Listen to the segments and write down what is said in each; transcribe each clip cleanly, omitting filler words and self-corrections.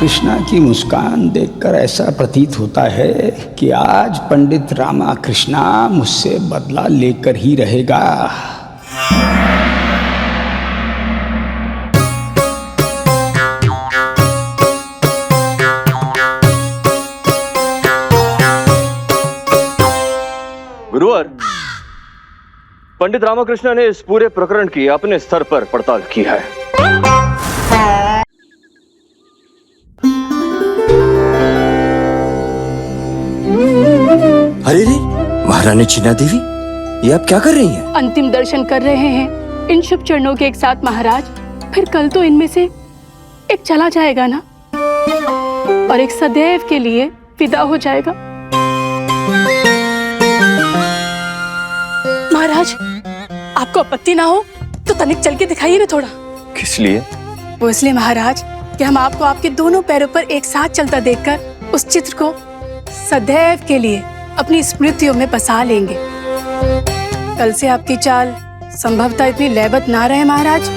कृष्णा की मुस्कान देखकर ऐसा प्रतीत होता है कि आज पंडित रामकृष्णा मुझसे बदला लेकर ही रहेगा। गुरुवर, पंडित रामकृष्ण ने इस पूरे प्रकरण की अपने स्तर पर पड़ताल की है। अरे रे, महारानी चीना देवी, ये आप क्या कर रही हैं? अंतिम दर्शन कर रहे हैं इन शुभ चरणों के एक साथ महाराज। फिर कल तो इनमें से एक चला जाएगा ना, और एक सदैव के लिए विदा हो जाएगा। महाराज, आपको आपत्ति ना हो तो तनिक चल के दिखाइए ना थोड़ा। किस लिए? वो इसलिए महाराज कि हम आपको आपके दोनों पैरों पर एक साथ चलता देखकर उस चित्र को सदैव के लिए अपनी स्मृतियों में बसा लेंगे। कल से आपकी चाल संभवतः इतनी लयबत ना रहे महाराज।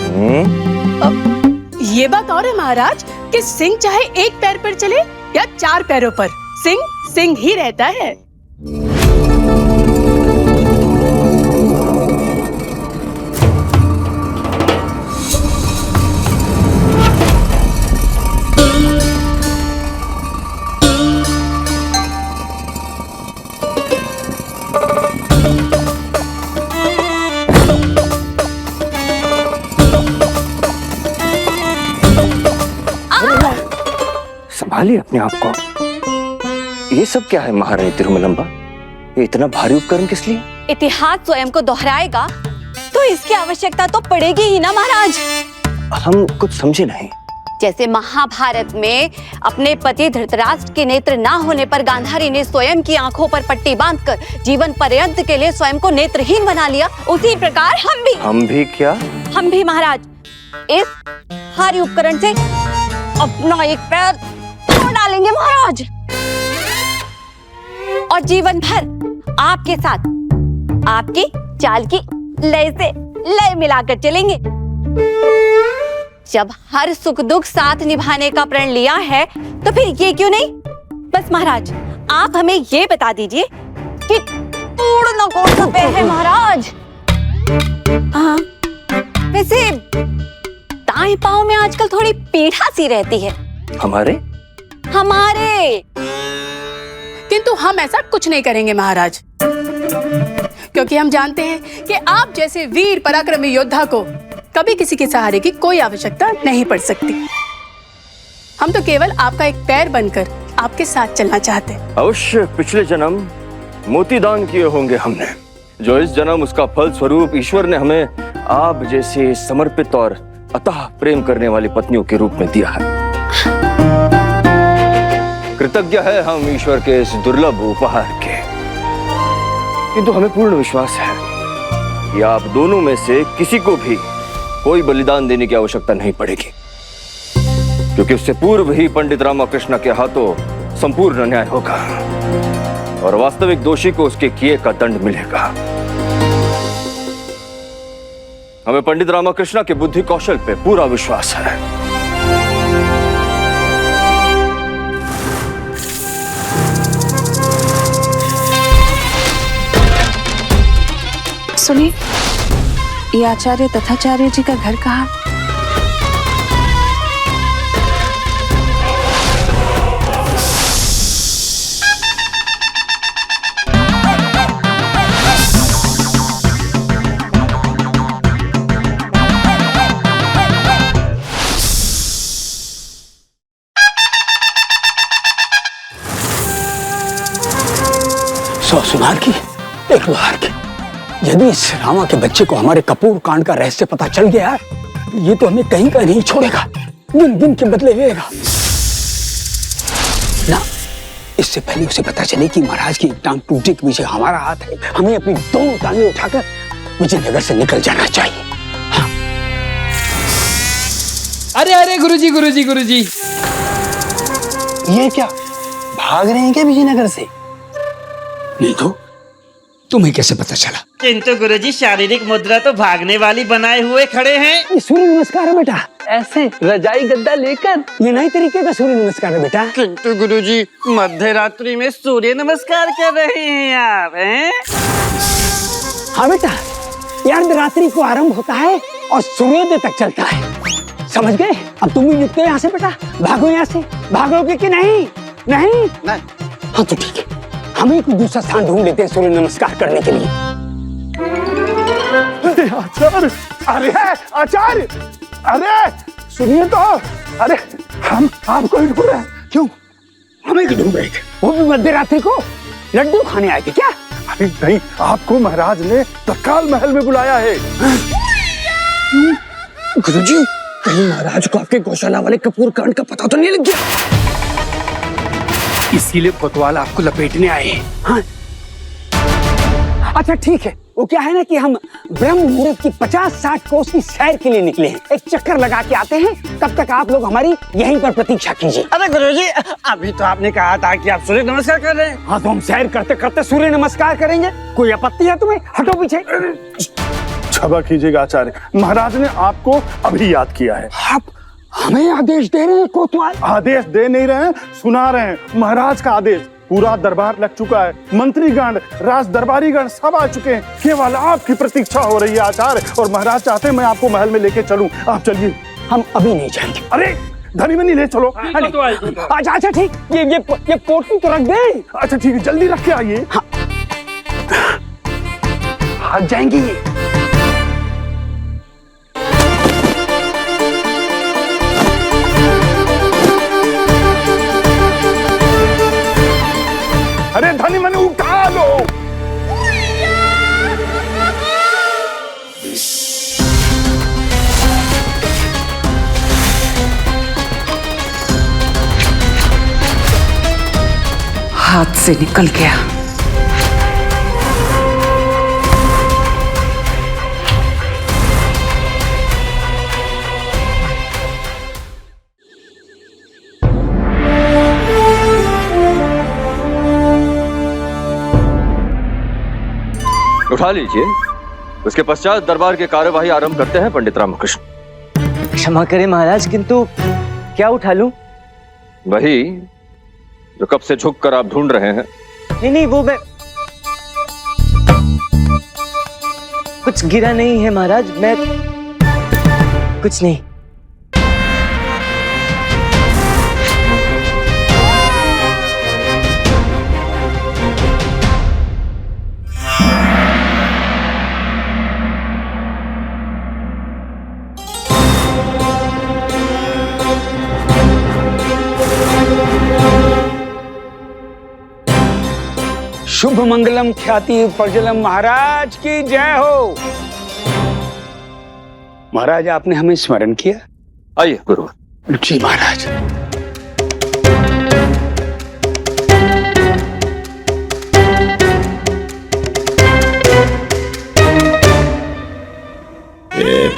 ये बात और है महाराज कि सिंह चाहे एक पैर पर चले या चार पैरों पर, सिंह सिंह ही रहता है। संभालिए अपने आप को। ये सब क्या है महारानी तिरुमलंबा? ये इतना भारी उपकरण किस लिए? इतिहास स्वयं को दोहराएगा तो इसकी आवश्यकता तो पड़ेगी ही ना महाराज। हम कुछ समझे नहीं। जैसे महाभारत में अपने पति धृतराष्ट्र के नेत्र ना होने पर गांधारी ने स्वयं की आंखों पर पट्टी बांधकर जीवन पर्यंत के लिए स्वयं को नेत्रहीन बना लिया, उसी प्रकार हम भी क्या? हम भी महाराज इस भारी उपकरण से अपना एक पैर तोड़ डालेंगे महाराज, और जीवन भर आपके साथ आपकी चाल की लय से लय मिलाकर चलेंगे। जब हर सुख दुख साथ निभाने का प्रण लिया है तो फिर ये क्यों नहीं? बस महाराज आप हमें ये बता दीजिए कि पूर्ण कौन सा पैर है महाराज? हाँ, वैसे दाएं पांव में आजकल थोड़ी पीड़ा सी रहती है। हमारे किंतु हम ऐसा कुछ नहीं करेंगे महाराज, क्योंकि हम जानते हैं कि आप जैसे वीर पराक्रमी योद्धा को कभी किसी के सहारे की कोई आवश्यकता नहीं पड़ सकती। हम तो केवल आपका एक पैर बनकर आपके साथ चलना चाहते हैं। अवश्य पिछले जन्म मोती दान किए होंगे हमने, जो इस जन्म उसका फल स्वरूप ईश्वर ने हमें आप जैसे समर्पित और अतः प्रेम करने वाली पत्नियों के रूप में दिया है। कृतज्ञ है हम ईश्वर के इस दुर्लभ उपहार के, किंतु हमें पूर्ण विश्वास है कि आप दोनों में से किसी को भी कोई बलिदान देने की आवश्यकता नहीं पड़ेगी, क्योंकि उससे पूर्व ही पंडित रामकृष्ण के हाथों संपूर्ण न्याय होगा और वास्तविक दोषी को उसके किए का दंड मिलेगा। हमें पंडित रामकृष्ण के बुद्धि कौशल पे पूरा विश्वास है। सुनिए, ये आचार्य तथाचार्य जी का घर कहाँ? सौ सुनार की एक लोहार की। यदि इस रामा के बच्चे को हमारे कपूर कांड का रहस्य पता चल गया है, ये तो हमें कहीं का नहीं छोड़ेगा, दिन दिन के बदले लेगा ना। इससे पहले उसे पता चले कि महाराज की टांग टूटने के पीछे हमारा हाथ है, हमें अपनी दोनों टांगें उठाकर विजयनगर से निकल जाना चाहिए। हाँ। अरे गुरुजी, ये क्या भाग रहे हैं क्या विजयनगर से? नहीं तो तुम्हें कैसे पता चला? किंतु गुरुजी शारीरिक मुद्रा तो भागने वाली बनाए हुए खड़े हैं। ये सूर्य नमस्कार है बेटा। ऐसे रजाई गद्दा लेकर। ये नए तरीके का सूर्य नमस्कार है बेटा। किंतु गुरुजी मध्य रात्रि में सूर्य नमस्कार कर रहे हैं आप हैं? हाँ बेटा, ये अर्धरात्रि को आरंभ होता है और सूर्योदय तक चलता है। समझ गए? अब तुम भी निकलो यहाँ से बेटा, भागो यहाँ से। भागोगे कि नहीं? नहीं? हाँ तो ठीक है, हम ही कोई दूसरा स्थान ढूंढ लेते हैं सूर्य नमस्कार करने के लिए। आचार्य, अरे आचार्य, अरे सुनिए तो, अरे हम आपको ही ढूंढ रहे हैं। क्यों? हमें क्यों ढूंढ रहे थे? वो भी मध्य रात्रि को लड्डू खाने आए थे क्या? अरे नहीं, आपको महाराज ने तत्काल महल में बुलाया है। गुरुजी, कहीं महाराज को आपके गौशाला वाले कपूर कांड का पता तो नहीं लग गया? इसीलिए कोतवाल आपको लपेटने आए हैं। हाँ। अच्छा ठीक है, वो क्या है ना कि हम ब्रह्म मुहूर्त की 50-60 कोस की सैर के लिए निकले हैं। एक चक्कर लगा के आते हैं, तब तक आप लोग हमारी यहीं पर प्रतीक्षा कीजिए। अरे गुरुजी, अभी तो आपने कहा था कि आप सूर्य नमस्कार कर रहे हैं। हाँ तो हम सैर करते करते सूर्य नमस्कार करेंगे। कोई आपत्ति है तुम्हें? हटो पीछे। क्षमा कीजिएगा आचार्य, महाराज ने आपको अभी याद किया है। आप हमें आदेश दे रहे हैं कोतवाल? आदेश दे नहीं रहे हैं, सुना रहे हैं महाराज का आदेश। पूरा दरबार लग चुका है, मंत्रीगण, राज दरबारीगण सब आ चुके हैं। केवल आपकी प्रतीक्षा हो रही है आचार्य, और महाराज चाहते हैं मैं आपको महल में लेके चलूं। आप चलिए। हम अभी नहीं जाएंगे। अरे धनी मनी ले चलो। अच्छा अच्छा ठीक, ये पोटली तो रख दे। अच्छा ठीक है, जल्दी रख के आइए। हाँ। भाग जाएंगी। अरे धनी मनी उठा लो। हाथ से निकल गया। उठा लीजिए। उसके पश्चात दरबार की कार्यवाही आरंभ करते हैं पंडित रामकृष्ण। क्षमा करें महाराज, किंतु क्या उठा लूं? वही जो कब से झुककर आप ढूंढ रहे हैं। नहीं, वो मैं कुछ गिरा नहीं है महाराज, मैं कुछ नहीं। शुभ मंगलम ख्याति प्रजलम महाराज की जय हो। महाराज आपने हमें स्मरण किया। आइए गुरु। जी महाराज।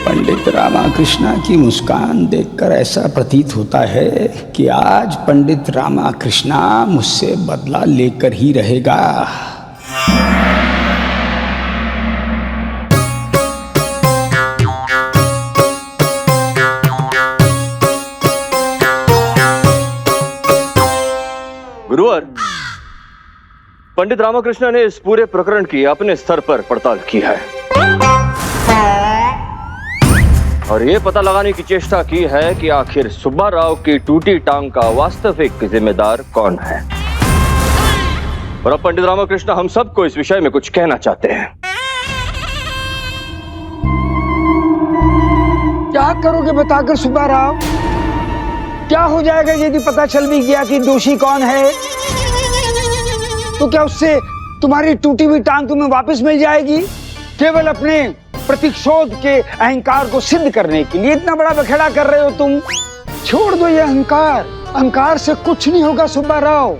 पंडित रामाकृष्णा की मुस्कान देखकर ऐसा प्रतीत होता है कि आज पंडित रामाकृष्णा मुझसे बदला लेकर ही रहेगा। गुरुवर, पंडित रामाकृष्णा ने इस पूरे प्रकरण की अपने स्तर पर पड़ताल की है और ये पता लगाने की चेष्टा की है कि आखिर सुब्बा राव की टूटी टांग का वास्तविक जिम्मेदार कौन है। और अब पंडित रामाकृष्ण हम सबको इस विषय में कुछ कहना चाहते हैं। क्या करोगे बताकर सुब्बा राव? क्या हो जाएगा यदि पता चल भी गया कि दोषी कौन है? तो क्या उससे तुम्हारी टूटी हुई टांग तुम्हें वापस मिल जाएगी? केवल अपने प्रतिशोध के अहंकार को सिद्ध करने के लिए इतना बड़ा बखेड़ा कर रहे हो तुम। छोड़ दो ये अहंकार। अहंकार से कुछ नहीं होगा सुब्बा राव।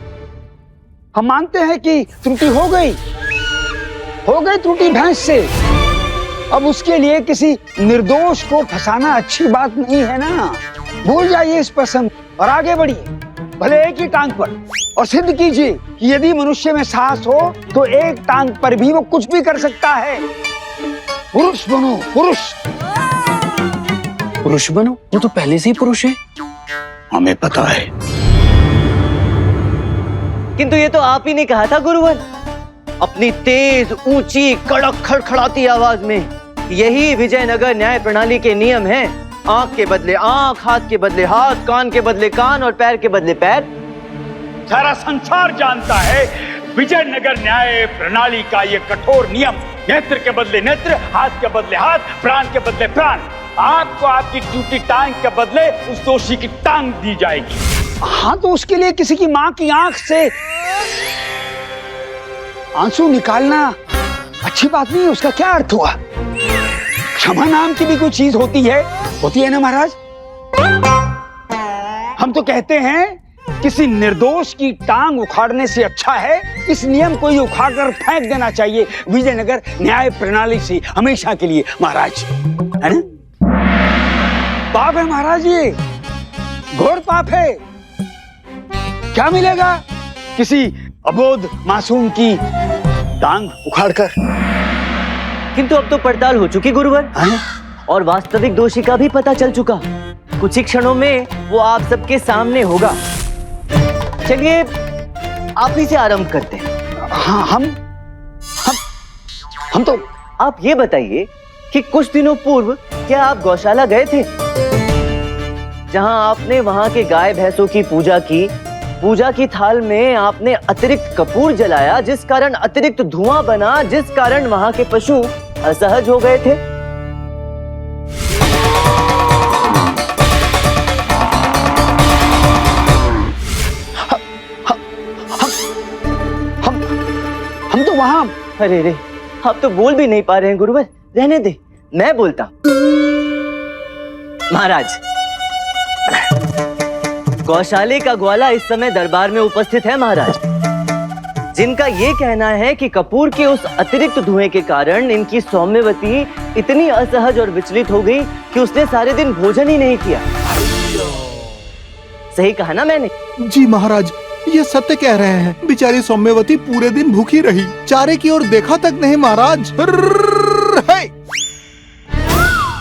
हम मानते हैं कि त्रुटि हो गई त्रुटि भैंस से। अब उसके लिए किसी निर्दोष को फंसाना अच्छी बात नहीं है ना। भूल जाइए इस प्रसंग और आगे बढ़िए, भले एक ही टांग पर। और सिद्ध कीजिए कि यदि मनुष्य में साहस हो तो एक टांग पर भी वो कुछ भी कर सकता है। पुरुष बनो, पुरुष। पुरुष बनो? वो तो पहले से ही पुरुष है। हमें पता है। किंतु ये तो आप ही ने कहा था गुरुवर, अपनी तेज ऊंची कड़क खड़खड़ाती आवाज में, यही विजयनगर न्याय प्रणाली के नियम हैं। आंख के बदले आंख, हाथ के बदले हाथ, कान के बदले कान और पैर के बदले पैर। सारा संसार जानता है विजयनगर न्याय प्रणाली का ये कठोर नियम, नेत्र के बदले नेत्र, हाथ के बदले हाथ, प्राण के बदले प्राण। आपको आपकी टूटी टांग के बदले उस दोषी की टांग दी जाएगी। हाँ, तो उसके लिए किसी की माँ की आंख से आंसू निकालना अच्छी बात नहीं है। उसका क्या अर्थ हुआ? क्षमा नाम की भी कोई चीज होती है ना महाराज? हम तो कहते हैं किसी निर्दोष की टांग उखाड़ने से अच्छा है इस नियम को ही उखाड़कर फेंक देना चाहिए विजयनगर न्याय प्रणाली से हमेशा के लिए महाराज, है ना? पाप है महाराज, ये घोर पाप है। क्या मिलेगा किसी अबोध मासूम की टांग उखाड़कर? किंतु अब तो पड़ताल हो चुकी गुरुवर, और वास्तविक दोषी का भी पता चल चुका। कुछ ही क्षणों में वो आप सबके सामने होगा। चलिए आप ही से आरंभ करते हैं। हाँ, हम तो आप ये बताइए कि कुछ दिनों पूर्व क्या आप गौशाला गए थे, जहां आपने वहां के गाय भैंसों की पूजा की? पूजा की थाल में आपने अतिरिक्त कपूर जलाया, जिस कारण अतिरिक्त धुआं बना, जिस कारण वहां के पशु असहज हो गए थे। हम तो वहां। अरे रे, आप तो बोल भी नहीं पा रहे हैं गुरुवर। रहने दे, मैं बोलता। महाराज, गौशाले का ग्वाला इस समय दरबार में उपस्थित है महाराज, जिनका ये कहना है कि कपूर के उस अतिरिक्त धुएं के कारण इनकी सौम्यवती इतनी असहज और विचलित हो गई कि उसने सारे दिन भोजन ही नहीं किया। सही कहा ना मैंने? जी महाराज, ये सत्य कह रहे हैं। बेचारी सौम्यवती पूरे दिन भूखी रही, चारे की ओर देखा तक नहीं महाराज।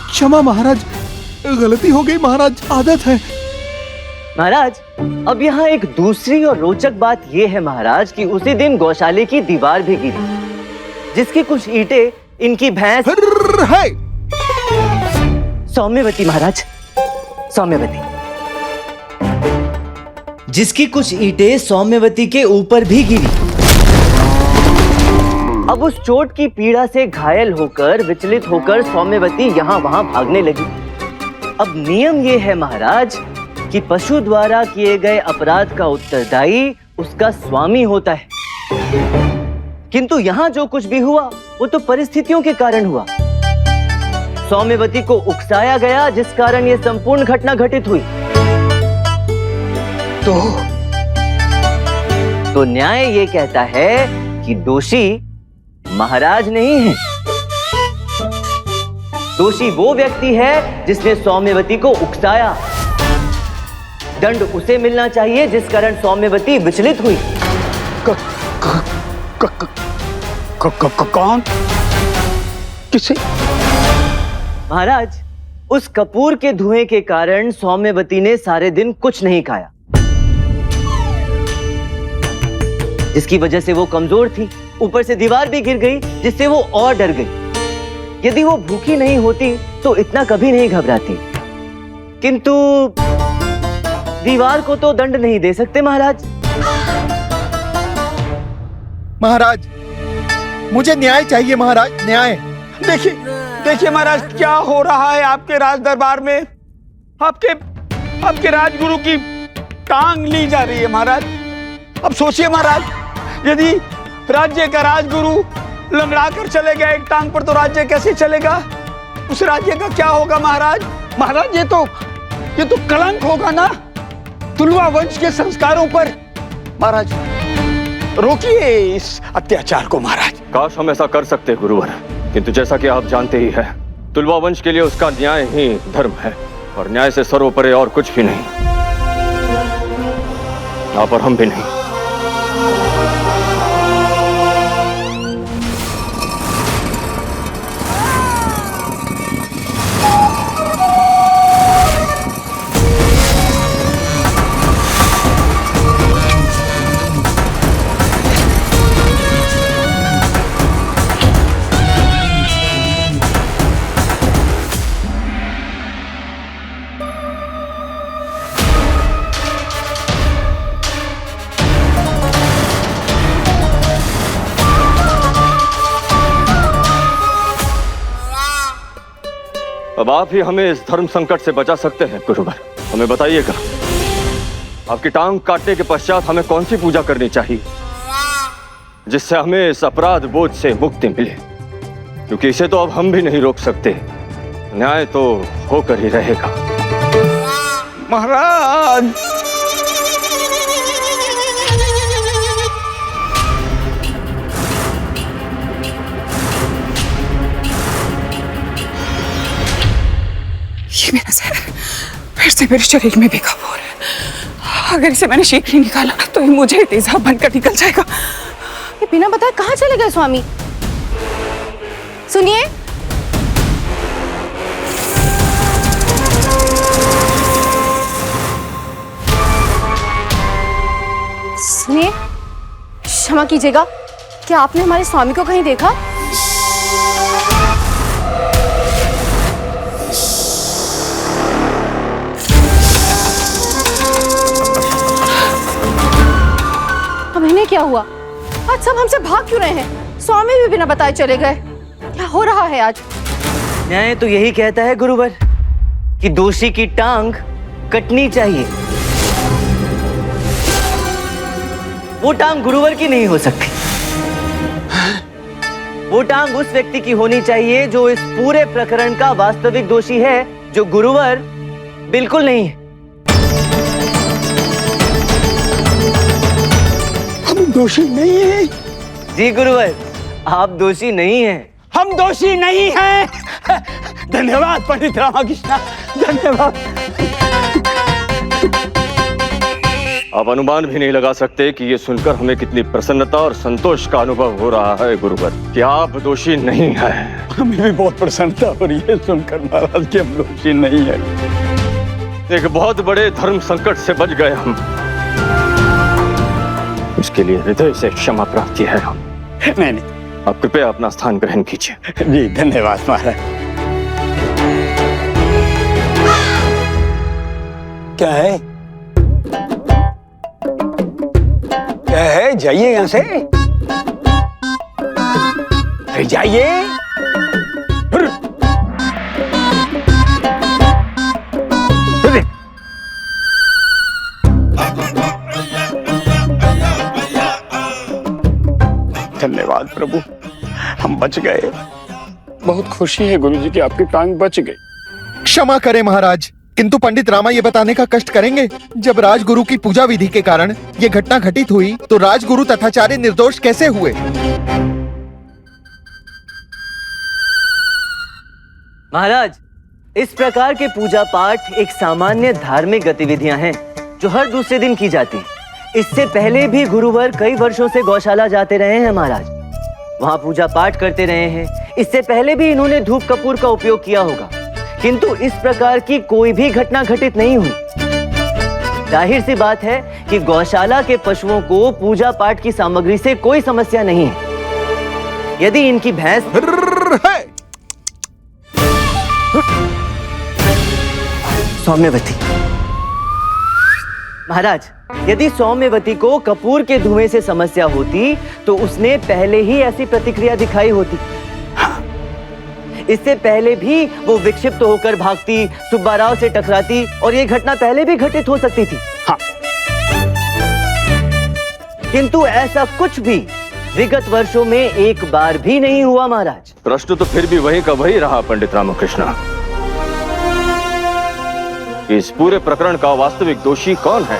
क्षमा महाराज, गलती हो गई महाराज, आदत है। महाराज, अब यहाँ एक दूसरी और रोचक बात यह है महाराज कि उसी दिन गौशाले की दीवार भी गिरी, जिसकी कुछ ईंटें इनकी भैंस है। सौम्यवती महाराज, सौम्यवती, जिसकी कुछ ईंटें सौम्यवती के ऊपर भी गिरी। अब उस चोट की पीड़ा से घायल होकर, विचलित होकर सौम्यवती यहाँ वहां भागने लगी। अब नियम ये है महाराज कि पशु द्वारा किए गए अपराध का उत्तरदायी उसका स्वामी होता है। किंतु यहाँ जो कुछ भी हुआ वो तो परिस्थितियों के कारण हुआ। सौम्यवती को उकसाया गया, जिस कारण ये संपूर्ण घटना घटित हुई। तो न्याय ये कहता है कि दोषी महाराज नहीं है, दोषी वो व्यक्ति है जिसने सौम्यवती को उकसाया। दंड उसे मिलना चाहिए जिस कारण सौम्यवती विचलित हुई। कौन? किसे? महाराज, उस कपूर के धुएं के कारण सौम्यवती ने सारे दिन कुछ नहीं खाया, जिसकी वजह से वो कमजोर थी। ऊपर से दीवार भी गिर गई, जिससे वो और डर गई। यदि वो भूखी नहीं होती तो इतना कभी नहीं घबराती। किंतु दीवार को तो दंड नहीं दे सकते महाराज। महाराज, मुझे न्याय चाहिए महाराज, न्याय। देखिए महाराज, क्या हो रहा है आपके राज दरबार में। आपके राजगुरु की टांग ली जा रही है महाराज। अब सोचिए महाराज, यदि राज्य का राजगुरु लंगड़ा कर चले गए एक टांग पर, तो राज्य कैसे चलेगा? उस राज्य का क्या होगा महाराज? महाराज, ये तो कलंक होगा ना तुलवा वंश के संस्कारों पर। महाराज, रोकिए इस अत्याचार को महाराज। काश हम ऐसा कर सकते गुरुवर, किंतु जैसा कि आप जानते ही हैं, तुलवा वंश के लिए उसका न्याय ही धर्म है, और न्याय से सर्वोपरि और कुछ भी नहीं। आप और हम भी नहीं। अब आप ही हमें इस धर्म संकट से बचा सकते हैं गुरुवर। हमें बताइएगा, आपकी टांग काटने के पश्चात हमें कौन सी पूजा करनी चाहिए जिससे हमें इस अपराध बोझ से मुक्ति मिले, क्योंकि इसे तो अब हम भी नहीं रोक सकते। न्याय तो होकर ही रहेगा। महाराज, ये मेरा जहर फिर से मेरे शरीर में बेकाबू हो रहा है। अगर इसे मैंने शीघ्र ही निकाला तो ये मुझे तेजाब बनकर निकल जाएगा। ये बिना बताए कहाँ चले गए स्वामी? सुनिए, सुनिए, क्षमा कीजिएगा, क्या आपने हमारे स्वामी को कहीं देखा? अब इन्हें क्या हुआ? आज सब हमसे भाग क्यों रहे हैं? स्वामी भी बिना बताए चले गए। क्या हो रहा है आज? न्याय तो यही कहता है गुरुवर कि दोषी की टांग कटनी चाहिए। वो टांग गुरुवर की नहीं हो सकती। वो टांग उस व्यक्ति की होनी चाहिए जो इस पूरे प्रकरण का वास्तविक दोषी है, जो गुरुवर बिल्कुल नहीं है। हम दोषी नहीं हैं। जी गुरुवर, आप दोषी नहीं हैं। हम दोषी नहीं हैं। धन्यवाद पंडित रामाकृष्ण, धन्यवाद। आप अनुमान भी नहीं लगा सकते कि ये सुनकर हमें कितनी प्रसन्नता और संतोष का अनुभव हो रहा है गुरुवर, कि आप दोषी नहीं हैं। हमें भी बहुत प्रसन्नता हो रही है सुनकर महाराज कि हम दोषी नहीं है। एक बहुत बड़े धर्म संकट से बच गए हम। इसके लिए हृदय से क्षमा प्रार्थी है हम। नहीं, आप कृपया अपना स्थान ग्रहण कीजिए। जी धन्यवाद महाराज। क्या है? क्या है? जाइए यहां से, जाइए। धन्यवाद प्रभु, हम बच गए। बहुत खुशी है गुरुजी कि आपकी टांग बच गई। क्षमा करें महाराज, किंतु पंडित रामा ये बताने का कष्ट करेंगे, जब राजगुरु की पूजा विधि के कारण ये घटना घटित हुई तो राजगुरु तथाचार्य निर्दोष कैसे हुए? महाराज, इस प्रकार के पूजा पाठ एक सामान्य धार्मिक गतिविधियां हैं जो हर दूसरे दिन की जाती हैं। इससे पहले भी गुरुवर कई वर्षों से गौशाला जाते रहे हैं महाराज, वहां पूजा पाठ करते रहे हैं। इससे पहले भी इन्होंने धूप कपूर का उपयोग किया होगा, किंतु इस प्रकार की कोई भी घटना घटित नहीं हुई। जाहिर सी बात है कि गौशाला के पशुओं को पूजा पाठ की सामग्री से कोई समस्या नहीं है। यदि इनकी भैंस सौम्यवती, महाराज, यदि सौम्यवती को कपूर के धुएं से समस्या होती तो उसने पहले ही ऐसी प्रतिक्रिया दिखाई होती। इससे पहले भी वो विक्षिप्त होकर भागती, सुब्बाराव से टकराती और ये घटना पहले भी घटित हो सकती थी। हाँ। किंतु ऐसा कुछ भी विगत वर्षों में एक बार भी नहीं हुआ महाराज। प्रश्न तो फिर भी वही का वही रहा पंडित रामकृष्ण, इस पूरे प्रकरण का वास्तविक दोषी कौन है?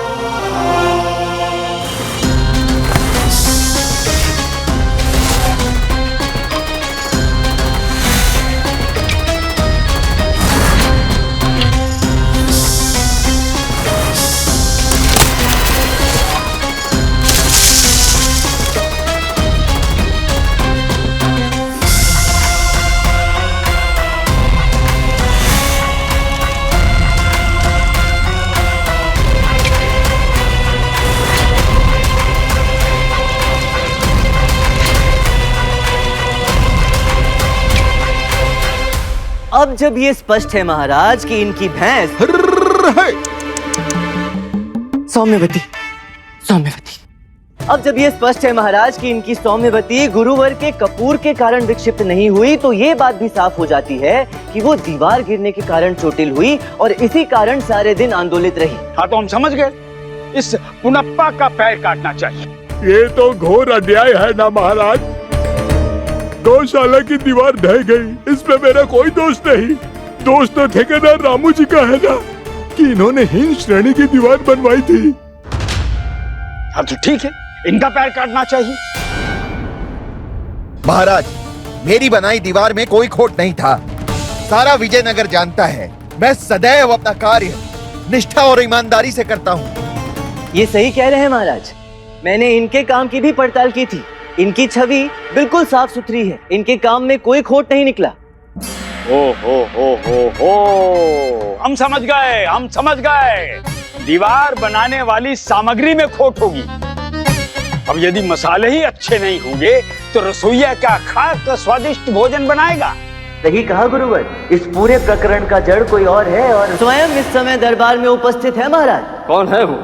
अब जब ये स्पष्ट है महाराज कि इनकी भैंस सौम्यवती, सौम्यवती, अब जब ये स्पष्ट है महाराज कि इनकी सौम्यवती गुरुवर के कपूर के कारण विक्षिप्त नहीं हुई, तो ये बात भी साफ हो जाती है कि वो दीवार गिरने के कारण चोटिल हुई और इसी कारण सारे दिन आंदोलित रही। हाँ तो हम समझ गए, इस पुनप्पा का पैर काटना चाहिए। ये तो घोर अन्याय है ना महाराज। गौशाला की दीवार ढह गई, इसमें मेरा कोई दोष नहीं। दोष तो ठेकेदार रामू जी का है ना कि इन्होंने हीन श्रेणी की दीवार बनवाई थी। हाँ तो ठीक है, इनका पैर काटना चाहिए। महाराज, मेरी बनाई दीवार में कोई खोट नहीं था। सारा विजयनगर जानता है मैं सदैव अपना कार्य निष्ठा और ईमानदारी से करता हूँ। ये सही कह रहे हैं महाराज, मैंने इनके काम की भी पड़ताल की थी। इनकी छवि बिल्कुल साफ सुथरी है, इनके काम में कोई खोट नहीं निकला। हो, हम समझ गए। दीवार बनाने वाली सामग्री में खोट होगी। अब यदि मसाले ही अच्छे नहीं होंगे तो रसोईया क्या खाकर स्वादिष्ट भोजन बनाएगा। सही कहा गुरुवर, इस पूरे प्रकरण का जड़ कोई और है और स्वयं इस समय दरबार में उपस्थित है महाराज। कौन है वो?